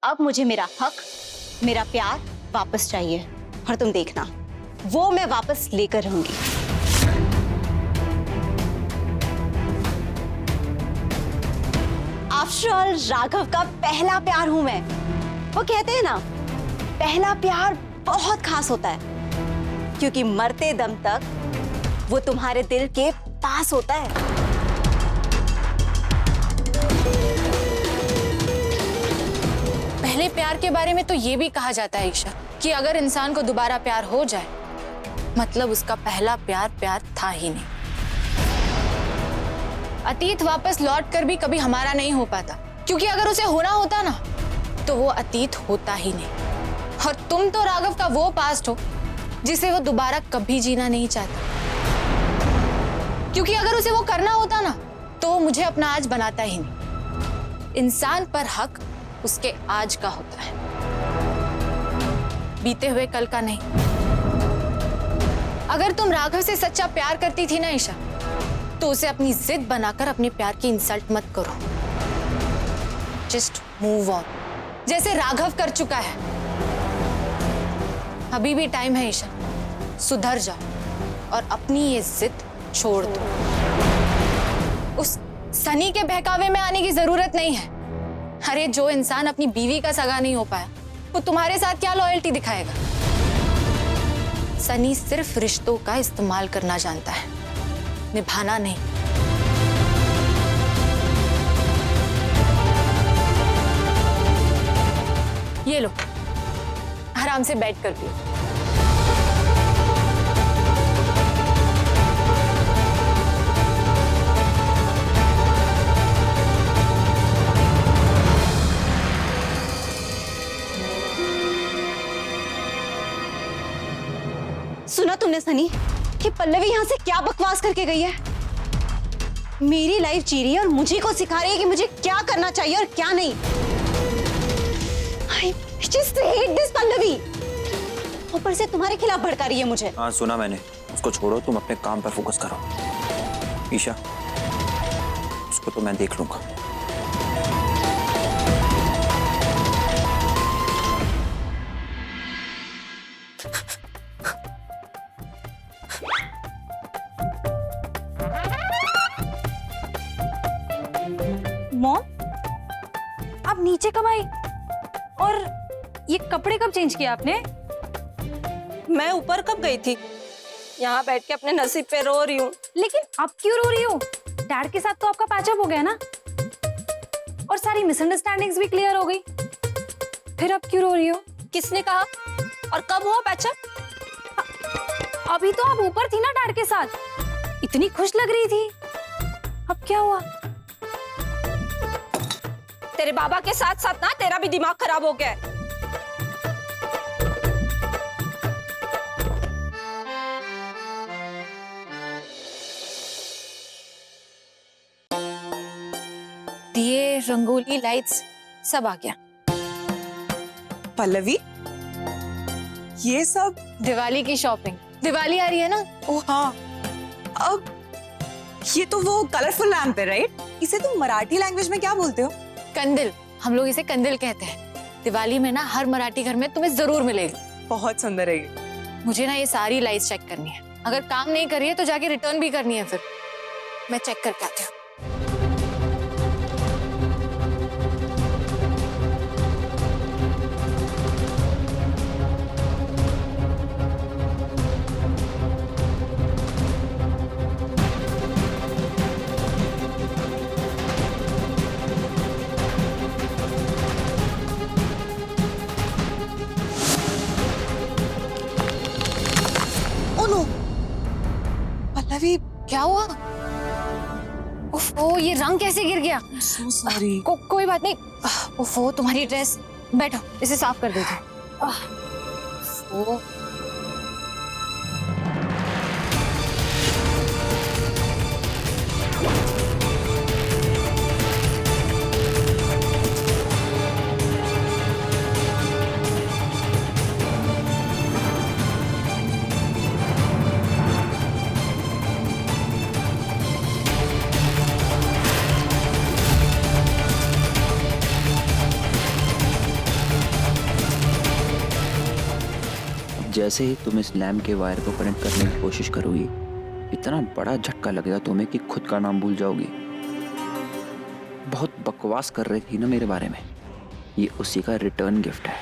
अब मुझे मेरा हक, मेरा प्यार वापस चाहिए। और तुम देखना, वो मैं वापस लेकर रहूंगी। आफ्टर ऑल राघव का पहला प्यार हूं मैं। वो कहते हैं ना, पहला प्यार बहुत खास होता है, क्योंकि मरते दम तक वो तुम्हारे दिल के पास होता है। पहले प्यार के बारे में तो ये भी कहा जाता है ईशा कि अगर इंसान को दोबारा प्यार हो जाए, मतलब उसका पहला प्यार प्यार था ही नहीं। अतीत वापस लौट कर भी कभी हमारा नहीं हो पाता, क्योंकि अगर उसे होना होता ना तो वो अतीत होता ही नहीं। और तुम तो राघव का वो पास्ट हो जिसे वो दोबारा कभी जीना नहीं चाहता, क्योंकि अगर उसे वो करना होता ना तो वो मुझे अपना आज बनाता ही नहीं। इंसान पर हक उसके आज का होता है, बीते हुए कल का नहीं। अगर तुम राघव से सच्चा प्यार करती थी ना ईशा, तो उसे अपनी जिद बनाकर अपने प्यार की इंसल्ट मत करो। जस्ट मूव ऑन, जैसे राघव कर चुका है। अभी भी टाइम है ईशा, सुधर जाओ और अपनी ये जिद छोड़ दो। उस सनी के बहकावे में आने की जरूरत नहीं है। अरे जो इंसान अपनी बीवी का सगा नहीं हो पाया, वो तुम्हारे साथ क्या लॉयल्टी दिखाएगा? सनी सिर्फ रिश्तों का इस्तेमाल करना जानता है, निभाना नहीं। ये लो, आराम से बैठ कर पियो। सुना तुमने सनी कि पल्लवी यहाँ से क्या बकवास करके गई है? मेरी लाइफ जी रही है और मुझे को सिखा रही है कि मुझे क्या करना चाहिए और क्या नहीं। I just hate this Pallavi. ऊपर से तुम्हारे खिलाफ भड़का रही है मुझे। हाँ सुना मैंने, उसको छोड़ो, तुम अपने काम पर फोकस करो। ईशा, उसको तो मैं देख लूंगा। मॉम, आप नीचे कब आई? और ये कपड़े कब चेंज किया आपने? मैं ऊपर कब गई थी? यहाँ बैठ के अपने नसीब पे रो रही हूँ। लेकिन अब क्यों रो रही हो? डैड के साथ तो आपका पैचअप हो गया ना, और सारी मिसअंडरस्टैंडिंग्स भी क्लियर हो गई। फिर अब क्यों रो रही हो? किसने कहा? और कब हुआ पैचअप? अभी तो आप ऊपर थी ना डैड के साथ, इतनी खुश लग रही थी। अब क्या हुआ? तेरे बाबा के साथ साथ ना तेरा भी दिमाग खराब हो गया है। दिए, रंगोली, लाइट्स सब आ गया। पल्लवी, ये सब? दिवाली की शॉपिंग। दिवाली आ रही है ना? ओ हाँ, अब ये तो वो कलरफुल लैम्प है, राइट? इसे तुम मराठी लैंग्वेज में क्या बोलते हो? कंदिल, हम लोग इसे कंदिल कहते हैं। दिवाली में ना हर मराठी घर में तुम्हें जरूर मिलेगी। बहुत सुंदर है ये। मुझे ना ये सारी लाइट्स चेक करनी है, अगर काम नहीं कर रही है तो जाके रिटर्न भी करनी है। फिर मैं चेक करके आती हूँ। पल्लवी, क्या हुआ? ओह, ये रंग कैसे गिर गया? so sorry। कोई बात नहीं। ओह, तुम्हारी ड्रेस। बैठो, इसे साफ कर देती हूँ। ओह, जैसे ही तुम इस लैम्प के वायर को कनेक्ट करने की कोशिश करोगी, इतना बड़ा झटका लगेगा तुम्हें कि खुद का नाम भूल जाओगी। बहुत बकवास कर रही थी ना मेरे बारे में, ये उसी का रिटर्न गिफ्ट है।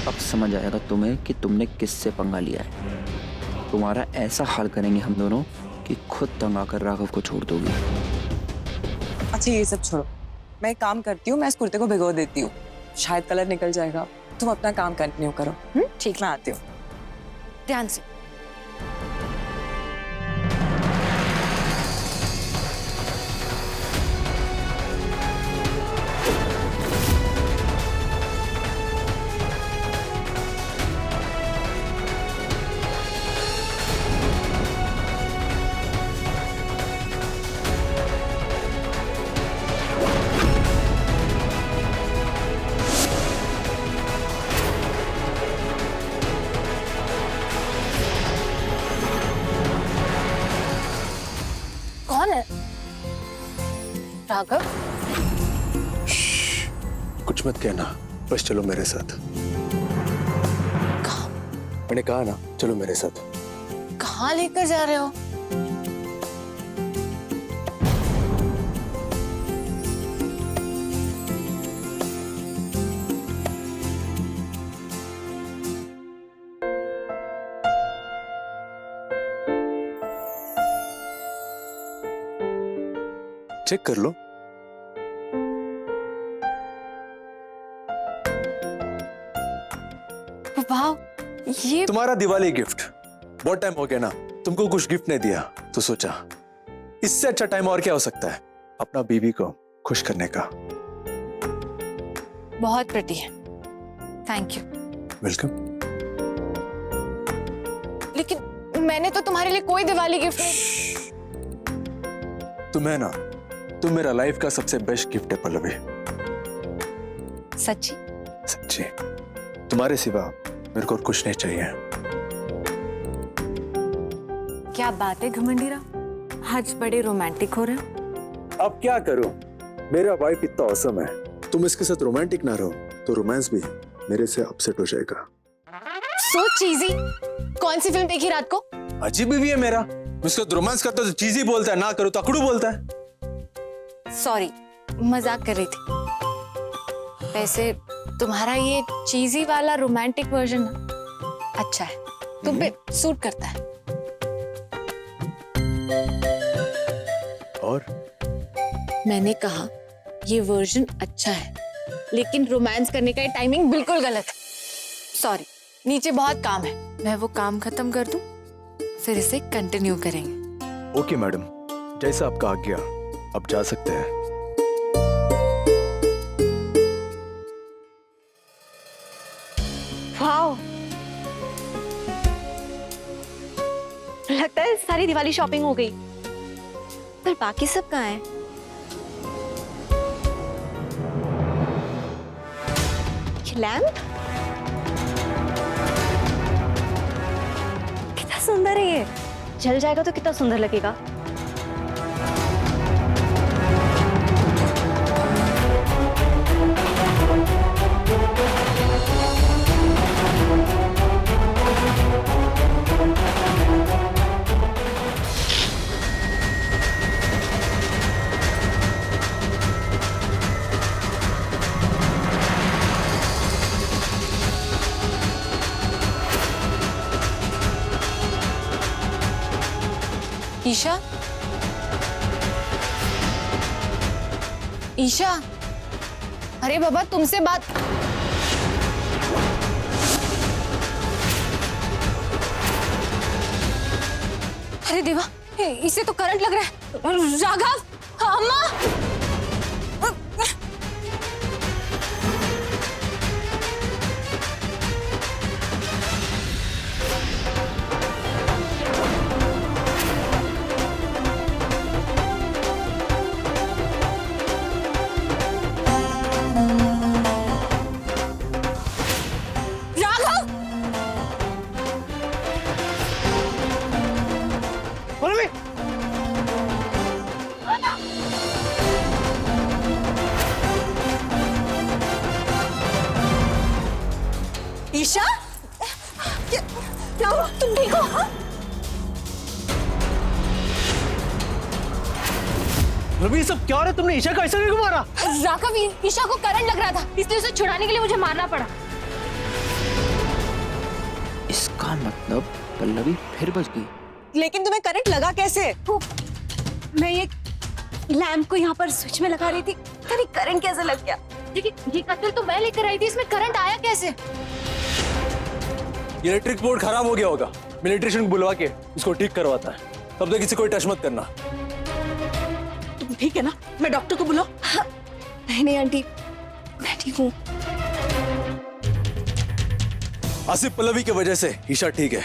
अब समझ आएगा तुम्हें कि तुमने किससे पंगा लिया है। तुम्हारा ऐसा हाल करेंगे हम दोनों कि खुद तंग आकर राघव को छोड़ दोगी। अच्छा ये सब छोड़ो, मैं एक काम करती हूँ, मैं इस कुर्ते को भिगो देती हूँ, शायद कलर निकल जाएगा। तुम अपना काम कंटिन्यू करो। ठीक, मैं आती हूँ। ध्यान से। कौन है? राघव? कुछ मत कहना, बस चलो मेरे साथ। कहाँ? मैंने कहा ना, चलो मेरे साथ। कहाँ लेकर जा रहे हो? चेक कर लो। वाह, ये तुम्हारा दिवाली गिफ्ट। बहुत टाइम हो गया ना, तुमको कुछ गिफ्ट नहीं दिया, तो सोचा इससे अच्छा टाइम और क्या हो सकता है अपना बीवी को खुश करने का। बहुत प्रिटी है। Thank you. वेलकम। लेकिन मैंने तो तुम्हारे लिए कोई दिवाली गिफ्ट नहीं। तुम्हें ना, तुम मेरा लाइफ का सबसे बेस्ट गिफ्ट है पल्लवी। सच्ची? सच्ची। तुम्हारे सिवा मेरे को और कुछ नहीं चाहिए। क्या बात है घमंडीराव, आज बड़े रोमांटिक हो रहे हो। अब क्या करूं, मेरा वाइफ इतना औसम है, तुम इसके साथ रोमांटिक ना रहो तो रोमांस भी मेरे से अपसेट हो जाएगा। सो चीजी। कौन सी फिल्म देखी रात को? अजीब भी है मेरा, उसको रोमांस करता तो चीजी बोलता है, ना करो तो अकड़ू बोलता है। सॉरी, मजाक कर रही थी। वैसे तुम्हारा ये चीजी वाला रोमांटिक वर्जन अच्छा है, तुम पे सूट करता है। और मैंने कहा ये वर्जन अच्छा है, लेकिन रोमांस करने का टाइमिंग बिल्कुल गलत है। सॉरी, नीचे बहुत काम है, मैं वो काम खत्म कर दूं, फिर इसे कंटिन्यू करेंगे। ओके मैडम, जैसा आपका आज्ञा, अब जा सकते हैं। वाओ, लगता है सारी दिवाली शॉपिंग हो गई, पर बाकी सब कहाँ है? लैम्प कितना सुंदर है, ये जल जाएगा तो कितना सुंदर लगेगा। ईशा, ईशा, अरे बाबा तुमसे बात। अरे देवा, इसे तो करंट लग रहा है। राघव, अम्मा। ईशा, बताओ, तुम ठीक हो? हाँ? रवि सब क्या हो रहा है? तुमने ईशा को ऐसा नहीं मारा? राघव, ईशा को करंट लग रहा था, इसलिए उसे छुड़ाने के लिए मुझे मारना पड़ा। इसका मतलब पल्लवी फिर बच गई। लेकिन तुम्हें करंट लगा कैसे? मैं ये लैंप को यहाँ पर स्विच में लगा रही थी, अरे करंट कैसे लग गया? लेकिन ये कत्ल तो मैं लेकर आई थी, इसमें करंट आया कैसे? ये इलेक्ट्रिक बोर्ड खराब हो गया होगा, मैं इलेक्ट्रिशियन को बुलवा के इसको ठीक करवाता है। तब तक किसी कोई टच मत करना। तुम ठीक है ना? मैं डॉक्टर को बुलाऊं? हाँ, नहीं आंटी, मैं ठीक हूँ। आसिफ, पल्लवी की वजह से ईशा ठीक है।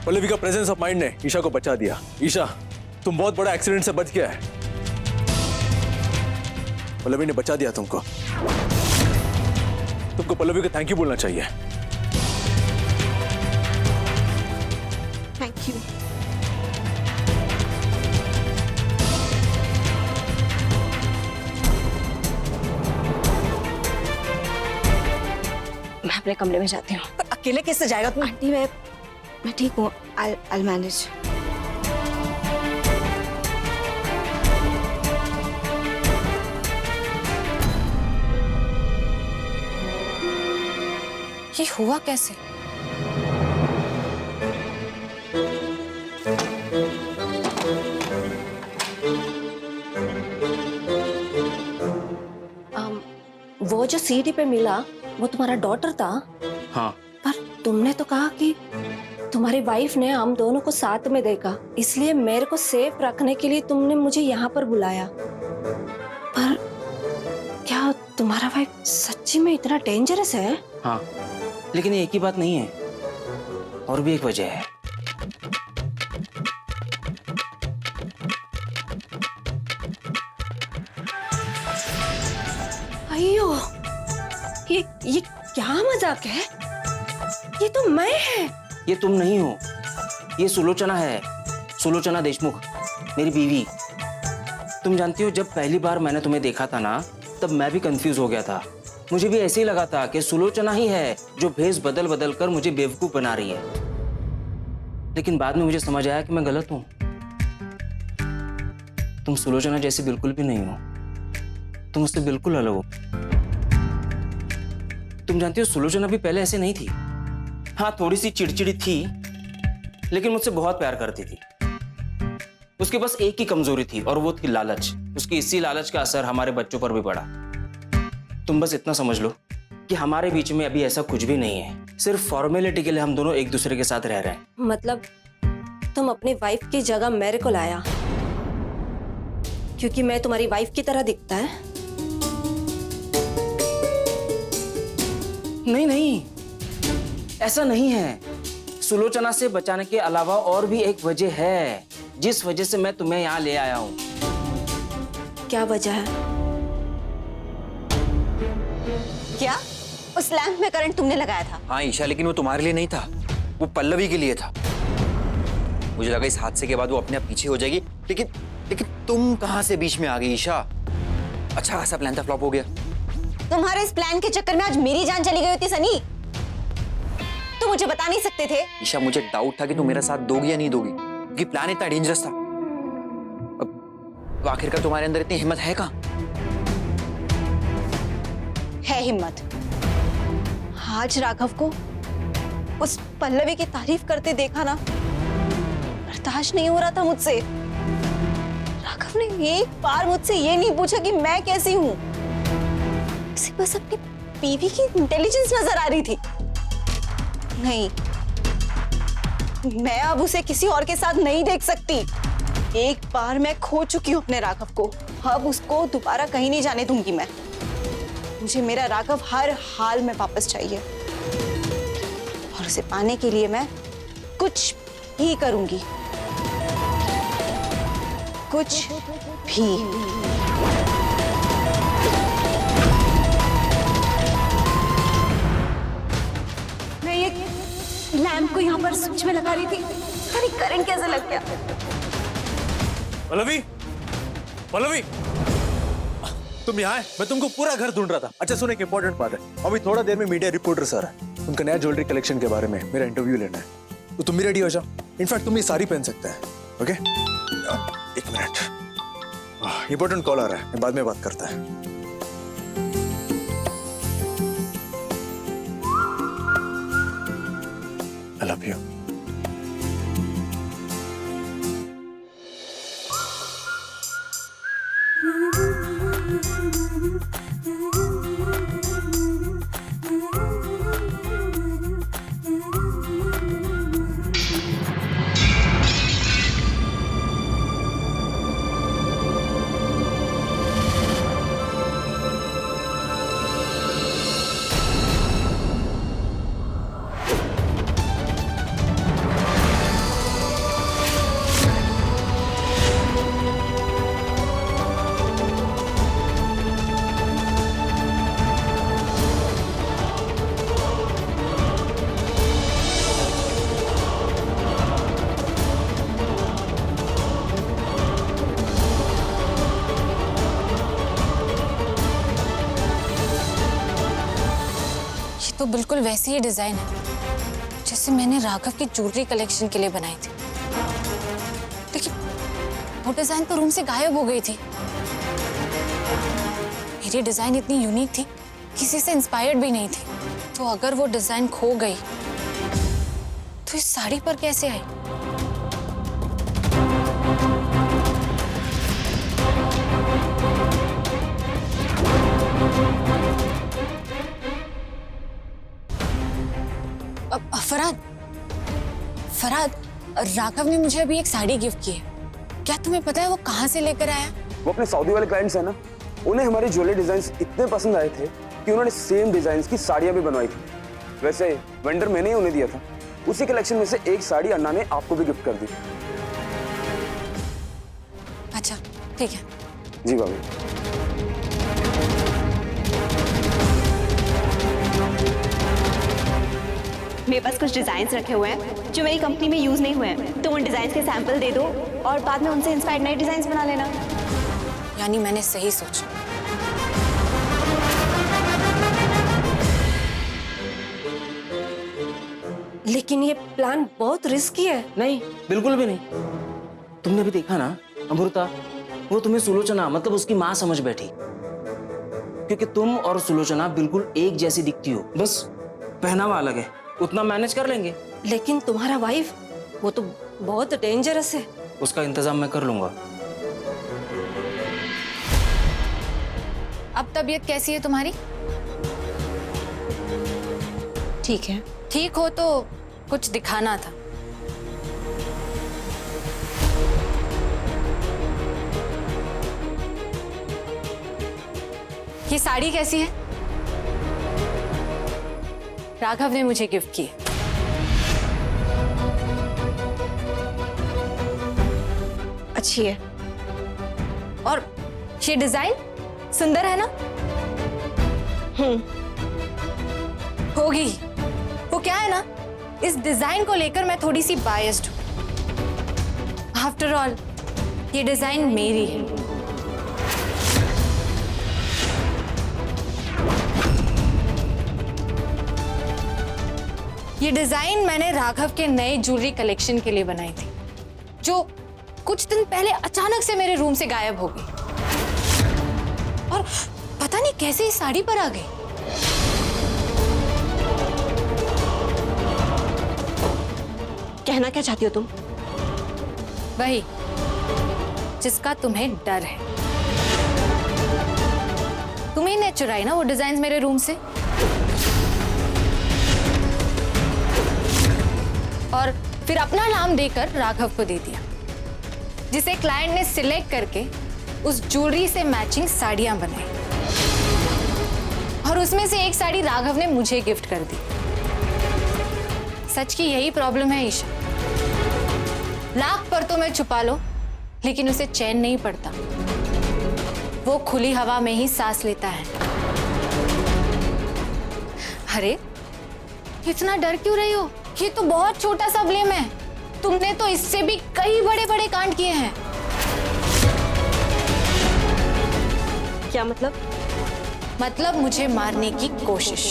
पल्लवी का प्रेजेंस ऑफ माइंड ने ईशा को बचा दिया। ईशा, तुम बहुत बड़ा एक्सीडेंट से बच गया है। पल्लवी ने बचा दिया तुमको। तुमको पल्लवी को थैंक यू बोलना चाहिए। Thank you. मैं अपने कमरे में जाती हूँ। पर अकेले कैसे जाएगा तू? आंटी, मैं ठीक हूँ। I'll manage। ये हुआ कैसे? वो जो सीढ़ी पे मिला वो तुम्हारा डॉटर था? हाँ। पर तुमने तो कहा कि तुम्हारी वाइफ ने हम दोनों को साथ में देखा, इसलिए मेरे को सेफ रखने के लिए तुमने मुझे यहाँ पर बुलाया। पर क्या तुम्हारा वाइफ सच्ची में इतना डेंजरस है? हाँ, लेकिन ये एक ही बात नहीं है, और भी एक वजह है। अयो, ये क्या मजाक है? ये तो मैं है। ये तुम नहीं हो, ये सुलोचना है, सुलोचना देशमुख, मेरी बीवी। तुम जानती हो, जब पहली बार मैंने तुम्हें देखा था ना, तब मैं भी कंफ्यूज हो गया था। मुझे भी ऐसे ही लगा था कि सुलोचना ही है जो भेष बदल बदल कर मुझे बेवकूफ बना रही है। लेकिन बाद में मुझे समझ आया कि मैं गलत हूं। तुम सुलोचना जैसी बिल्कुल भी नहीं हो, तुम उससे बिल्कुल अलग हो। तुम जानती हो, सुलोचना भी पहले ऐसे नहीं थी। हाँ, थोड़ी सी चिड़चिड़ी थी, लेकिन मुझसे बहुत प्यार करती थी। उसके बस एक ही कमजोरी थी, और वो थी लालच। उसकी इसी लालच का असर हमारे बच्चों पर भी पड़ा। तुम बस इतना समझ लो कि हमारे बीच में अभी ऐसा कुछ भी नहीं है, सिर्फ फॉर्मेलिटी के लिए हम दोनों एक दूसरे के साथ रह रहे हैं। मतलब तुम अपनी वाइफ की जगह मेरे को लाया क्योंकि मैं तुम्हारी वाइफ की तरह दिखता है? नहीं नहीं, ऐसा नहीं है। सुलोचना से बचाने के अलावा और भी एक वजह है, जिस वजह से मैं तुम्हें यहाँ ले आया हूँ। क्या वजह है? क्या उस लैंप में करंट तुमने लगाया था? हाँ ईशा, लेकिन वो तुम्हारे लिए नहीं था, वो पल्लवी के लिए था। मुझे लगा इस हादसे के बाद वो अपने आप पीछे हो जाएगी, लेकिन तुम कहाँ से बीच में आ गई ईशा? अच्छा खासा प्लान था, फ्लॉप हो गया। तुम्हारे इस प्लान के चक्कर में आज मेरी जान चली गई होती सनी। तुम मुझे बता नहीं सकते थे? ईशा, मुझे डाउट था कि तुम मेरा साथ दोगी या नहीं दोगी, क्योंकि प्लान इतना डेंजरस था। अब आखिरकार तुम्हारे अंदर इतनी हिम्मत है कहाँ? है हिम्मत। आज राघव को उस पल्लवी की तारीफ करते देखा ना, बर्दाश्त नहीं हो रहा था मुझसे। राघव ने एक बार मुझसे ये नहीं पूछा कि मैं कैसी हूं, उसे बस अपनी बीवी की इंटेलिजेंस नजर आ रही थी। नहीं, मैं अब उसे किसी और के साथ नहीं देख सकती। एक बार मैं खो चुकी हूं अपने राघव को, अब उसको दोबारा कहीं नहीं जाने दूंगी मैं। मुझे मेरा राघव हर हाल में वापस चाहिए, और उसे पाने के लिए मैं कुछ भी करूंगी, कुछ भी। मैं ये लैंप को यहाँ पर स्विच में लगा रही थी, अरे करंट कैसे लग गया? पल्लवी, पल्लवी, तुम यहाँ है? मैं तुमको पूरा घर ढूंढ रहा था। अच्छा सुनो, एक इंपॉर्टेंट बात है, अभी थोड़ा देर में मीडिया रिपोर्टर सर है। उनका नया ज्वेलरी कलेक्शन के बारे में मेरा इंटरव्यू लेना है, तो तुम भी रेडी हो जाओ। इनफैक्ट तुम ये साड़ी पहन सकते हैं। ओके, एक मिनट, इंपॉर्टेंट कॉल आ रहा है, बाद में बात करता है। I love you. तो बिल्कुल वैसी ही डिजाइन है जैसे मैंने राघव की ज्वेलरी कलेक्शन के लिए बनाई थी, लेकिन वो डिजाइन तो रूम से गायब हो गई थी। मेरी डिजाइन इतनी यूनिक थी, किसी से इंस्पायर्ड भी नहीं थी, तो अगर वो डिजाइन खो गई तो इस साड़ी पर कैसे आई? फरहाद, फरहाद, राघव ने मुझे अभी एक साड़ी गिफ्ट की है। क्या तुम्हें पता है वो कहाँ से लेकर आया? वो अपने सऊदी वाले क्लाइंट्स हैं ना, उन्हें हमारी ज्वेलरी डिजाइन्स इतने पसंद आए थे कि उन्होंने सेम डिजाइन्स की साड़ियां भी बनवाई थी। वैसे वेंडर मैंने ही उन्हें दिया था, उसी कलेक्शन में से एक साड़ी अन्ना ने आपको भी गिफ्ट कर दी। अच्छा ठीक है। जी भाभी। मेरे पास कुछ डिजाइन रखे हुए हैं जो मेरी कंपनी में यूज नहीं हुए हैं, तो उन डिजाइन के सैंपल दे दो और बाद में उनसे इंस्पायर्ड नए डिजाइन बना लेना। यानी मैंने सही सोचा। लेकिन ये प्लान बहुत रिस्की है। नहीं, बिल्कुल भी नहीं। तुमने भी देखा ना अमृता, वो तुम्हें सुलोचना मतलब उसकी माँ समझ बैठी, क्योंकि तुम और सुलोचना बिल्कुल एक जैसी दिखती हो, बस पहनावा अलग है, उतना मैनेज कर लेंगे। लेकिन तुम्हारा वाइफ वो तो बहुत डेंजरस है। उसका इंतजाम मैं कर लूंगा। अब तबीयत कैसी है तुम्हारी? ठीक है। ठीक हो तो कुछ दिखाना था। ये साड़ी कैसी है? राघव ने मुझे गिफ्ट की। अच्छी है। और ये डिजाइन सुंदर है ना? होगी। वो क्या है ना, इस डिजाइन को लेकर मैं थोड़ी सी बायस्ड हूं। आफ्टर ऑल ये डिजाइन मेरी है। ये डिजाइन मैंने राघव के नए ज्वेलरी कलेक्शन के लिए बनाई थी, जो कुछ दिन पहले अचानक से मेरे रूम से गायब हो गई और पता नहीं कैसे इस साड़ी पर आ गई। कहना क्या चाहती हो तुम? वही जिसका तुम्हें डर है। तुम्ही ने चुराई ना वो डिजाइन मेरे रूम से, और फिर अपना नाम देकर राघव को दे दिया, जिसे क्लाइंट ने सिलेक्ट करके उस ज्वेलरी से मैचिंग साड़ियां बनाई और उसमें से एक साड़ी राघव ने मुझे गिफ्ट कर दी। सच की यही प्रॉब्लम है ईशा। लाख परतों में छुपा लो, लेकिन उसे चैन नहीं पड़ता। वो खुली हवा में ही सांस लेता है। अरे इतना डर क्यों रही हो? ये तो बहुत छोटा सा ब्लेम है। तुमने तो इससे भी कई बड़े बड़े कांड किए हैं। क्या मतलब? मतलब मुझे मारने की कोशिश।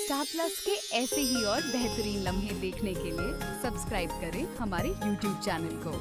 स्टार प्लस के ऐसे ही और बेहतरीन लम्हे देखने के लिए सब्सक्राइब करें हमारे YouTube चैनल को।